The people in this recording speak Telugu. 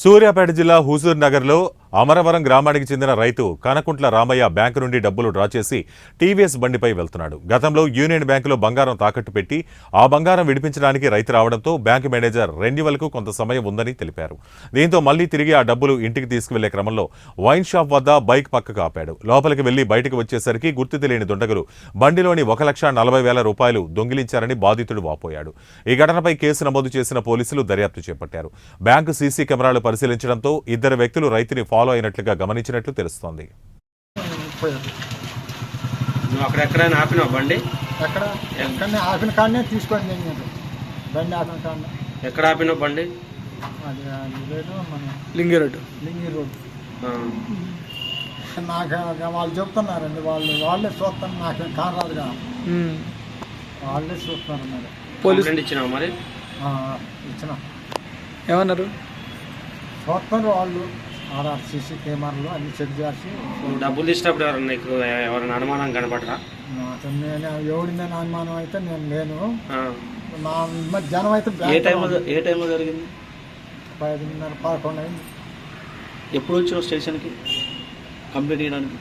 సూర్యాపేట జిల్లా హుజూర్ నగర్లో అమరవరం గ్రామానికి చెందిన రైతు కనకుంట్ల రామయ్య బ్యాంకు నుండి డబ్బులు డ్రా చేసి టీవీఎస్ బండిపై వెళ్తున్నాడు. గతంలో యూనియన్ బ్యాంకులో బంగారం తాకట్టు పెట్టి ఆ బంగారం విడిపించడానికి రైతు రావడంతో బ్యాంకు మేనేజర్ రెన్యువల్కు కొంత సమయం ఉందని తెలిపారు. దీంతో మళ్లీ తిరిగి ఆ డబ్బులు ఇంటికి తీసుకువెళ్లే క్రమంలో వైన్ షాప్ వద్ద బైక్ పక్కకు ఆపాడు. లోపలికి వెళ్లి బయటకు వచ్చేసరికి గుర్తు తెలియని దుండగులు బండిలోని 1,40,000 రూపాయలు దొంగిలించారని బాధితుడు వాపోయాడు. ఈ ఘటనపై కేసు నమోదు చేసిన పోలీసులు దర్యాప్తు చేపట్టారు. బ్యాంకు సీసీ కెమెరాలు పరిశీలించడంతో ఇద్దరు వ్యక్తులు రైతుని ఫాలో అయినట్లుగా గమనించినట్లు తెలుస్తోంది. ఎక్కడైనా ఆపినా బండి ఆపిన కాడనే తీసుకొని బండి ఆపిన కాడ ఎక్కడ ఆపినా బండి లింగి రోడ్డు నాకు వాళ్ళు చెప్తున్నారండి. వాళ్ళే చూస్తాను, నాకేం కారాదుగా వాళ్ళే చూస్తున్నారు. మరి పోలీసు ఇచ్చినా మరి ఇచ్చిన ఏమన్నారు? చూస్తారు వాళ్ళు. సీసీ కెమెరాలు అన్ని చెక్ చేసి డబ్బులు తీసినప్పుడు ఎవరైనా అనుమానం కనపడరా? నాకు నేను ఎవడిందని అనుమానం అయితే నేను లేను. నా జనం అయితే ఏ టైంలో జరిగింది? 10:30, 11 అయింది. ఎప్పుడు వచ్చిన స్టేషన్కి కంప్లైంట్ చేయడానికి?